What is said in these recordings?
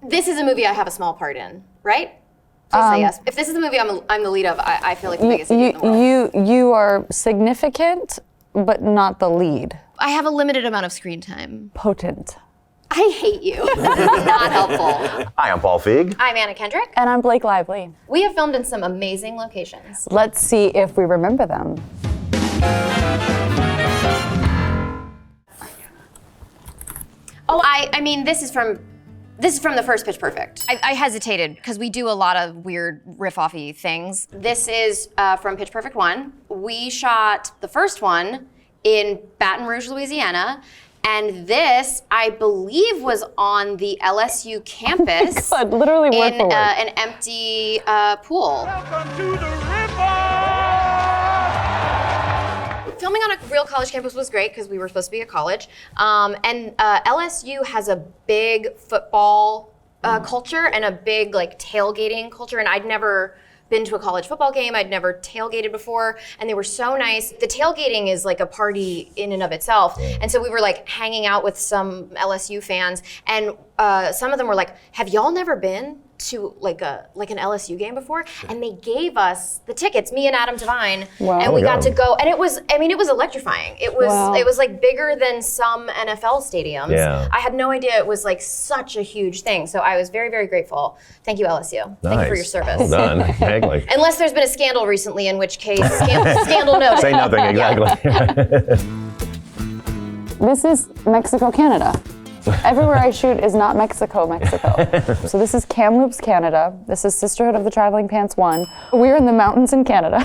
This is a movie I have a small part in, right? Please say yes. If this is the movie I'm the lead of, I feel like the biggest idiot in the world. You are significant, but not the lead. I have a limited amount of screen time. Potent. I hate you. Not helpful. Hi, I'm Paul Feig. I'm Anna Kendrick. And I'm Blake Lively. We have filmed in some amazing locations. Let's see if we remember them. Oh, I mean, this is from the first Pitch Perfect. I hesitated because we do a lot of weird riff-offy things. This is from Pitch Perfect 1. We shot the first one in Baton Rouge, Louisiana. And this, I believe, was on the LSU campus. God, literally word for word. An empty pool. Welcome to the river! Filming on a real college campus was great because we were supposed to be at college. And LSU has a big football culture and a big like tailgating culture. And I'd never been to a college football game. I'd never tailgated before, and they were so nice. The tailgating is like a party in and of itself. And so we were like hanging out with some LSU fans, and some of them were like, have y'all never been to like an LSU game before? And they gave us the tickets, me and Adam Devine, and we got to go, and it was electrifying. It was like bigger than some NFL stadiums. Yeah. I had no idea it was like such a huge thing. So I was very, very grateful. Thank you, LSU. Nice. Thank you for your service. Well done. Exactly. Unless there's been a scandal recently, in which case, scandal noted. Say nothing, exactly. This is Mexico, Canada. Everywhere I shoot is not Mexico. So this is Kamloops, Canada. This is Sisterhood of the Traveling Pants 1. We're in the mountains in Canada.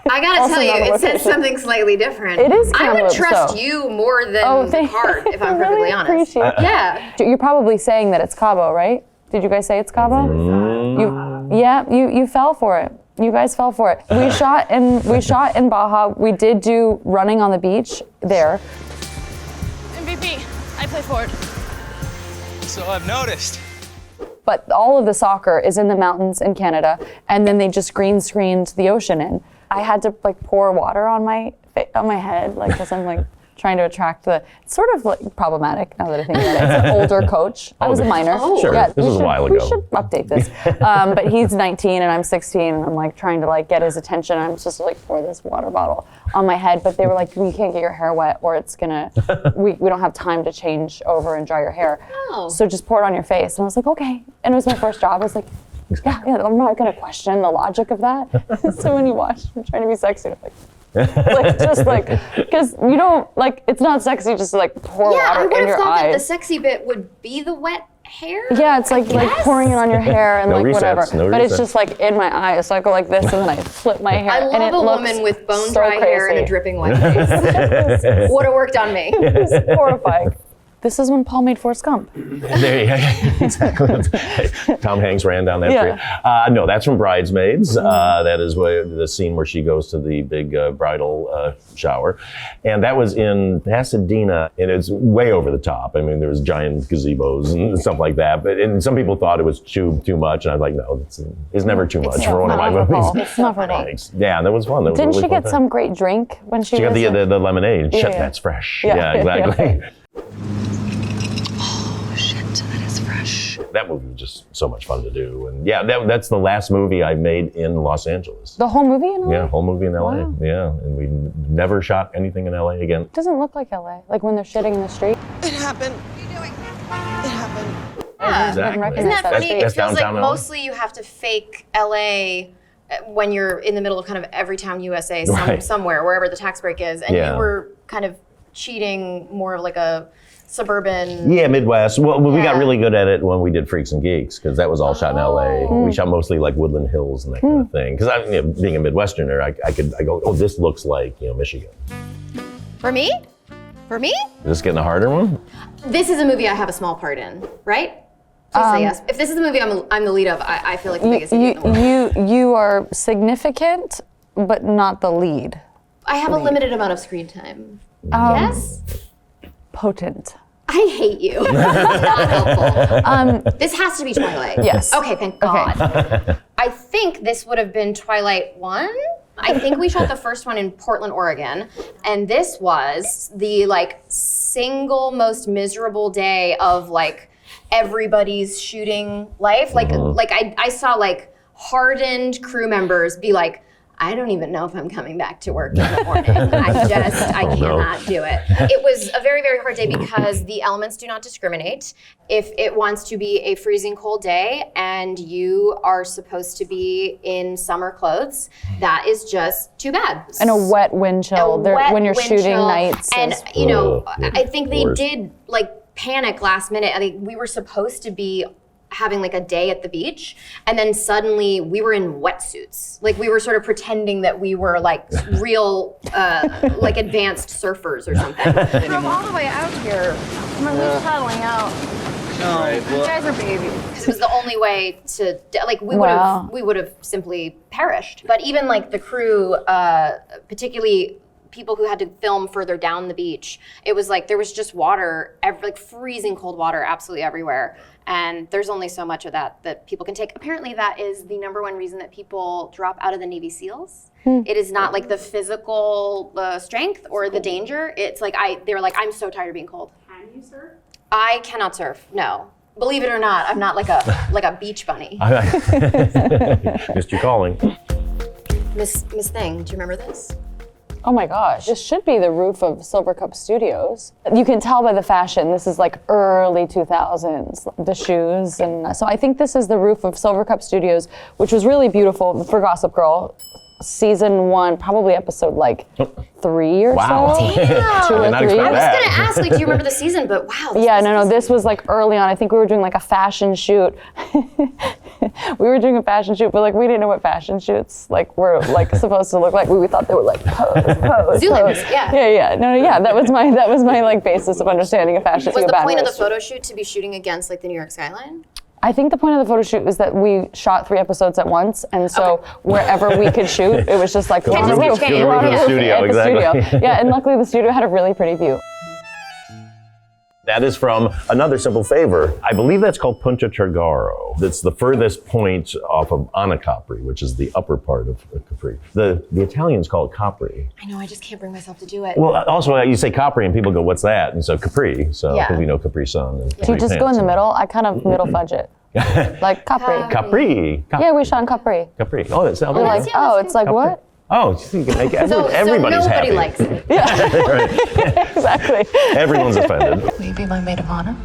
I gotta Also tell you, not a it says location. something slightly different. It is I would Kamloops, trust though. you more than the card, if I'm I really perfectly honest. appreciate that. Yeah. You're probably saying that it's Cabo, right? Did you guys say it's Cabo? You fell for it. You guys fell for it. We shot in Baja. We did do running on the beach there. MVP, I play forward. So I've noticed. But all of the soccer is in the mountains in Canada, and then they just green screened the ocean in. I had to like pour water on my head, like because I'm like trying to attract the. It's sort of like problematic now that I think about it. It's an older coach. I was a minor. Sure. Yeah, This was a while we ago. should update this. But he's 19 and I'm 16, and I'm like trying to like get his attention. I'm just like pour this water bottle on my head, but they were like, "You can't get your hair wet, or it's gonna. we don't have time to change over and dry your hair. Oh. So just pour it on your face." And I was like, "Okay." And it was my first job. I was like, "Yeah, I'm not gonna question the logic of that." So when you watch, I'm trying to be sexy, I'm like, because you don't like, it's not sexy just to like pour Yeah, I water would in have your thought that the eyes. sexy bit would be the wet hair. Yeah, it's like pouring it on your hair and No like resets, whatever. no But it's resets. just like in my eyes, so I go like this and then I flip my hair. I and it love a looks woman with bone so dry hair and a crazy. dripping wet face. Would have worked on me. It's horrifying. This is when Paul made Forrest Gump. There, yeah, exactly. Tom Hanks ran down that Yeah. street. No, that's from Bridesmaids. That is the scene where she goes to the big bridal shower. And that was in Pasadena, and it's way over the top. I mean, there was giant gazebos and stuff like that. And some people thought it was too much, and I was like, no, it's never too much for one of my not for Paul. movies. It's not for Paul. Thanks. Yeah, that was fun. That was a Didn't really she fun get time. some great drink when she She got was the lemonade. Yeah, Shit, yeah. that's fresh. Yeah, Yeah, exactly. yeah. Oh shit, that is fresh. That movie was just so much fun to do. And yeah, that's the last movie I made in Los Angeles. The whole movie in LA? Yeah, whole movie in LA. Wow. Yeah, and we never shot anything in LA again. It doesn't look like LA, like when they're shitting in the street. It happened. What are you doing? It happened. Yeah. Exactly. recognize Isn't that That's- funny? that's It feels like downtown LA. mostly you have to fake LA when you're in the middle of kind of Everytown, USA, Right. somewhere, wherever the tax break is, and Yeah. you were kind of cheating more of like a suburban. Yeah, Midwest. Well, we got Yeah. really good at it when we did Freaks and Geeks, because that was all shot in LA. Oh. We shot mostly like Woodland Hills and that kind of thing. Because being a Midwesterner, I go, oh, this looks like Michigan. For me? For me? Is this getting a harder one? This is a movie I have a small part in, right? Please say yes. If this is the movie I'm the lead of, I feel like the biggest idiot in the world. You are significant, but not the lead. I have a limited amount of screen time. Yes? Potent. I hate you. Not helpful. This has to be Twilight. Yes. Okay, thank God. I think this would have been Twilight 1. I think we shot the first one in Portland, Oregon, and this was the like single most miserable day of like everybody's shooting life. Like I saw like hardened crew members be like, I don't even know if I'm coming back to work in the morning. I cannot do it. It was a very, very hard day because the elements do not discriminate. If it wants to be a freezing cold day and you are supposed to be in summer clothes, that is just too bad. And a wet wind chill when you're shooting nights. And you know, I think they did like panic last minute. I think we were supposed to be having like a day at the beach, and then suddenly we were in wetsuits. Like we were sort of pretending that we were like real, like advanced surfers or something. We drove all the way out here. I mean, we're paddling out. You guys are babies. Because it was the only way to, like we would have simply perished. But even like the crew, particularly people who had to film further down the beach, it was like there was just water, like freezing cold water absolutely everywhere. And there's only so much of that people can take. Apparently that is the #1 reason that people drop out of the Navy SEALs. It is not like the physical strength or the danger. It's like they were like, I'm so tired of being cold. Can you surf? I cannot surf, no. Believe it or not, I'm not like a beach bunny. Missed your calling. Miss Thing, do you remember this? Oh my gosh, this should be the roof of Silver Cup Studios. You can tell by the fashion, this is like early 2000s, the shoes. And so I think this is the roof of Silver Cup Studios, which was really beautiful for Gossip Girl. Season 1, probably episode like 3 or Wow. so. Damn. 2 or Did not 3. expect I was that. gonna ask, like, do you remember the season? But wow. This was like early on. I think we were doing like a fashion shoot. We were doing a fashion shoot, but like we didn't know what fashion shoots like were like supposed to look like. We thought they were like pose. Zulus, yeah. Yeah. No, that was my like basis of understanding a fashion. Was the point of the photo shoot to be shooting against like the New York skyline? I think the point of the photo shoot was that we shot 3 episodes at once, and so wherever we could shoot, it was just like we're on a roof. Can't We're on a the roof studio, at the exactly. studio. Yeah, and luckily the studio had a really pretty view. That is from Another Simple Favor. I believe that's called Punta Trigaro. That's the furthest point off of Anacapri, which is the upper part of Capri. The Italians call it Capri. I know, I just can't bring myself to do it. Well, also you say Capri and people go, what's that? And so Capri, so because we know Capri Sun. And Do you Capri just go in pants. the middle? I kind of middle fudge it. Like Capri. Capri. Yeah, we shot in Capri. Capri. Oh, that sounds We're right. like, oh, it's like what? Oh, so you can make so everybody's nobody happy. likes it. Exactly. Everyone's offended. Will you be my maid of honor?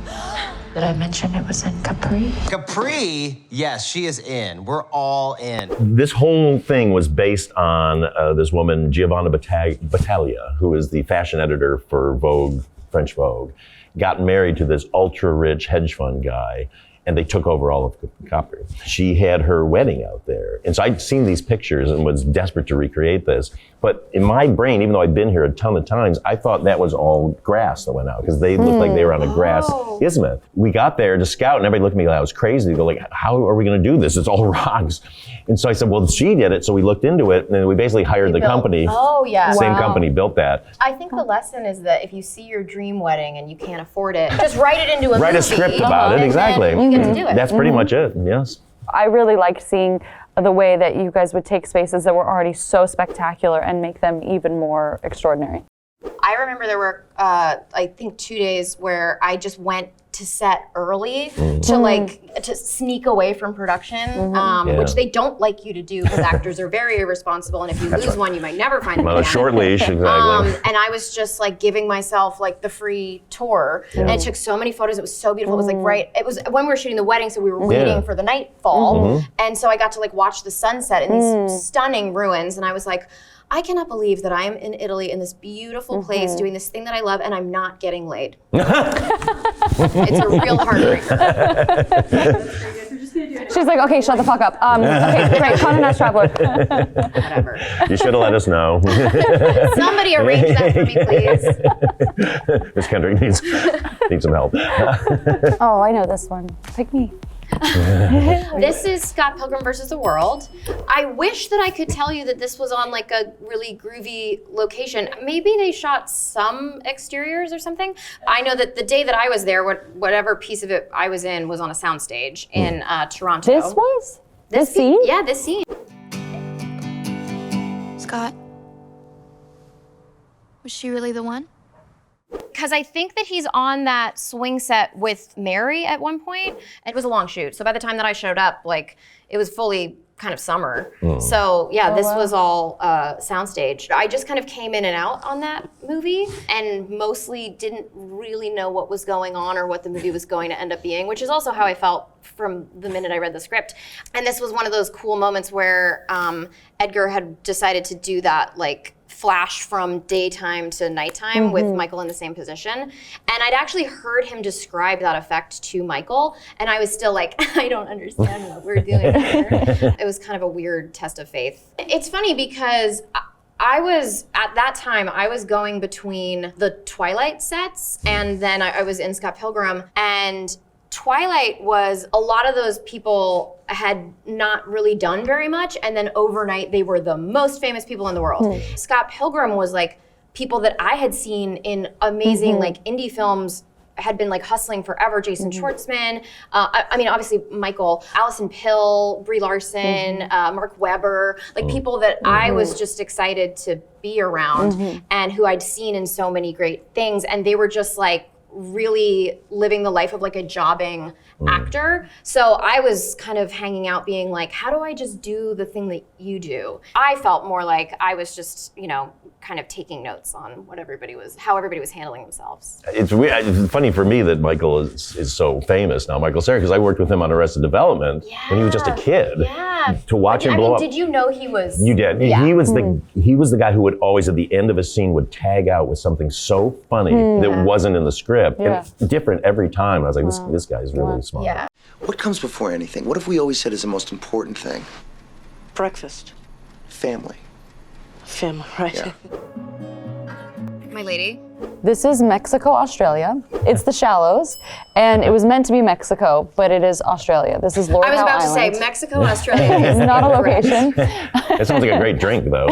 Did I mention it was in Capri? Capri, yes, she is in. We're all in. This whole thing was based on this woman, Giovanna Battaglia, who is the fashion editor for Vogue, French Vogue, got married to this ultra-rich hedge fund guy, and they took over all of Capri. She had her wedding out there. And so I'd seen these pictures and was desperate to recreate this. But in my brain, even though I'd been here a ton of times, I thought that was all grass that went out because they looked like they were on a grass isthmus. We got there to scout and everybody looked at me like I was crazy. They go like, how are we gonna do this? It's all rocks. And so I said, well, she did it. So we looked into it and then we basically hired the company. Oh, yeah. Same Wow. company built that. I think the lesson is that if you see your dream wedding and you can't afford it, just write it into a Write movie. a script about it, and exactly. then you get to do it. That's pretty much it, yes. I really liked seeing the way that you guys would take spaces that were already so spectacular and make them even more extraordinary. I remember there were, I think 2 days where I just went to set early to sneak away from production, which they don't like you to do because actors are very irresponsible, and if you lose one, you might never find them On a again. short leash, exactly. And I was just like giving myself like the free tour, and it took so many photos. It was so beautiful. It was like it was when we were shooting the wedding, so we were waiting for the nightfall, and so I got to like watch the sunset in these stunning ruins, and I was like, I cannot believe that I'm in Italy in this beautiful place doing this thing that I love and I'm not getting laid. It's a real heartbreaker. She's like, okay, shut the fuck up. Okay, great, Condé Nast Traveler. Whatever. You should have let us know. Somebody arrange that for me, please. Miss Kendrick needs some help. Oh, I know this one. Pick me. This is Scott Pilgrim versus the World. I wish that I could tell you that this was on like a really groovy location. Maybe they shot some exteriors or something. I know that the day that I was there, whatever piece of it I was in was on a soundstage in Toronto. This was? This scene? Yeah, this scene. Scott, was she really the one? because I think that he's on that swing set with Mary at one point. It was a long shoot, so by the time that I showed up, like it was fully kind of summer. So yeah, this was all soundstage. I just kind of came in and out on that movie and mostly didn't really know what was going on or what the movie was going to end up being, which is also how I felt from the minute I read the script. And this was one of those cool moments where Edgar had decided to do that like flash from daytime to nighttime with Michael in the same position. And I'd actually heard him describe that effect to Michael, and I was still like, I don't understand what we're doing here. It was kind of a weird test of faith. It's funny because I was, at that time, I was going between the Twilight sets, and then I was in Scott Pilgrim, and Twilight was, a lot of those people had not really done very much, and then overnight they were the most famous people in the world. Scott Pilgrim was like people that I had seen in amazing like indie films, had been like hustling forever. Jason Schwartzman, I mean obviously Michael, Alison Pill, Brie Larson, Mark Webber, like people that I was just excited to be around and who I'd seen in so many great things, and they were just like really living the life of like a jobbing actor. So I was kind of hanging out being like, how do I just do the thing that you do? I felt more like I was just, you know, kind of taking notes on what how everybody was handling themselves. It's weird. It's funny for me that Michael is so famous now, Michael Cera, because I worked with him on Arrested Development when he was just a kid. Yeah. To watch him blow up. Did you know he was? You did. Yeah. He was the guy who would always at the end of a scene would tag out with something so funny that wasn't in the script. And it's different every time. I was like, this guy's really smart. Yeah. What comes before anything? What have we always said is the most important thing? Breakfast. Family. Family, right? Yeah. My lady. This is Mexico, Australia. It's the Shallows, and it was meant to be Mexico, but it is Australia. This is Lord Howe Island. I was about to say Mexico, Australia. It's not a location. It sounds like a great drink, though.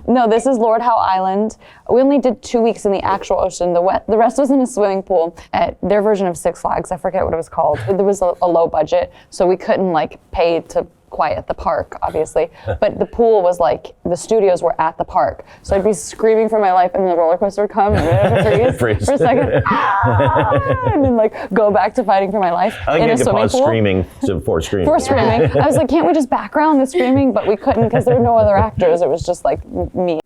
No, this is Lord Howe Island. We only did 2 weeks in the actual ocean. The rest was in a swimming pool at their version of Six Flags. I forget what it was called. There was a low budget, so we couldn't like pay to quiet the park, obviously. But the pool was like, the studios were at the park. So I'd be screaming for my life, and the roller coaster would come, and I'd freeze for a second, and then like go back to fighting for my life in a swimming pool. Screaming for screaming. For screaming. I was like, can't we just background the screaming? But we couldn't because there were no other actors. It was just like me.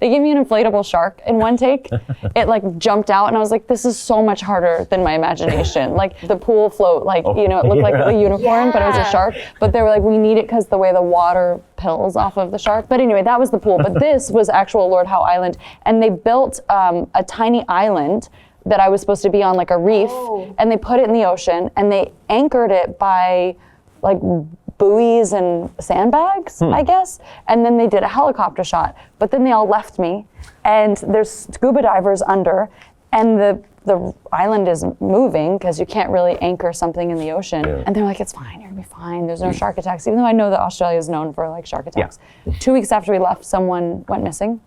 They gave me an inflatable shark in one take. It like jumped out, and I was like, this is so much harder than my imagination. Like the pool float, like, you know, it looked like a unicorn, but it was a shark. But they were like, we need it because the way the water pills off of the shark. But anyway, that was the pool. But this was actual Lord Howe Island. And they built a tiny island that I was supposed to be on, like a reef. And they put it in the ocean, and they anchored it by like buoys and sandbags, I guess. And then they did a helicopter shot. But then they all left me, and there's scuba divers under, and the island is moving because you can't really anchor something in the ocean. And they're like, it's fine, you're gonna be fine. There's no shark attacks, even though I know that Australia is known for like shark attacks. 2 weeks after we left, someone went missing,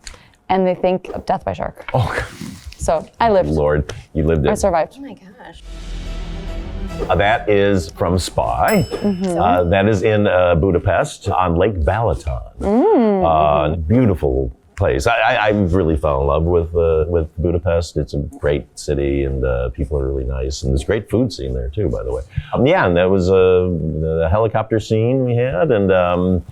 and they think of death by shark. So I lived. Lord, you lived it. I survived. Oh my gosh. That is from Spy. That is in Budapest on Lake Balaton. Beautiful place. I really fell in love with Budapest. It's a great city, and people are really nice, and there's a great food scene there too, by the way. And that was the helicopter scene we had, and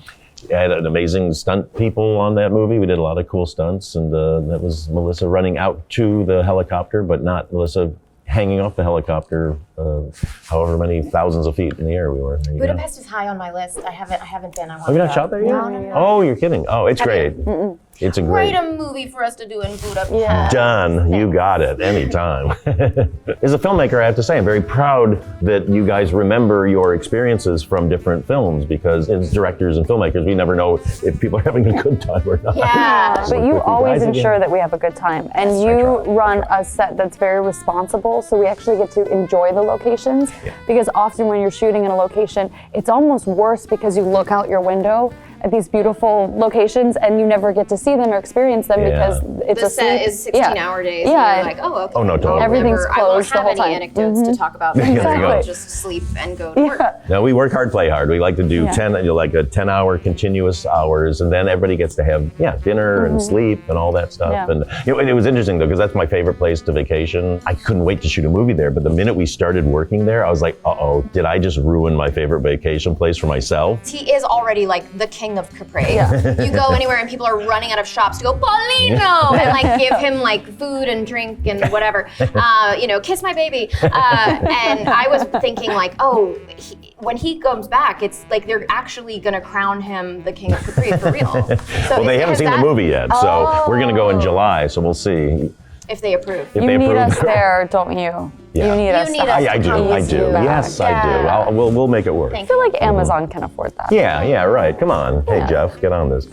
had an amazing stunt people on that movie. We did a lot of cool stunts, and that was Melissa running out to the helicopter, but not Melissa hanging off the helicopter, however many thousands of feet in the air we were. Budapest is high on my list. I haven't been. I want Have you not shot there yet? No. Oh, you're kidding. Oh, it's great. It's a great. Write a movie for us to do in Budapest. Done. You got it. Anytime. As a filmmaker, I have to say, I'm very proud that you guys remember your experiences from different films, because as directors and filmmakers, we never know if people are having a good time or not. Yeah. But you always ensure that we have a good time. And you run a set that's very responsible, so we actually get to enjoy the locations. Because often when you're shooting in a location, it's almost worse because you look out your window at these beautiful locations, and you never get to see them or experience them because it's the a set sleep. is 16-hour days. Yeah. And you're like, oh, okay. Oh, no, totally. Everything's closed I won't the whole have any time. anecdotes to talk about. There you go. I'll just sleep and go to work. No, we work hard, play hard. We like to do Yeah. 10-hour continuous hours, and then everybody gets to have dinner and sleep and all that stuff. Yeah. And and it was interesting though, because that's my favorite place to vacation. I couldn't wait to shoot a movie there, but the minute we started working there, I was like, uh-oh, did I just ruin my favorite vacation place for myself? He is already like the king of Capri. You go anywhere and people are running out of shops to go, Paulino, and like give him like food and drink and whatever. Kiss my baby. And I was thinking like, oh, when he comes back, it's like they're actually gonna crown him the king of Capri for real. So Well, they haven't seen the movie yet, so we're gonna go in Oh. July, so we'll see. If they approve. If You they need approve. us there, don't you? Yeah. You need us. need to us. I do. please you back. Yes, I do. Yeah. We'll make it work. I feel like Amazon can afford that. Yeah, right. Come on. Hey, Yeah. Jeff, get on this.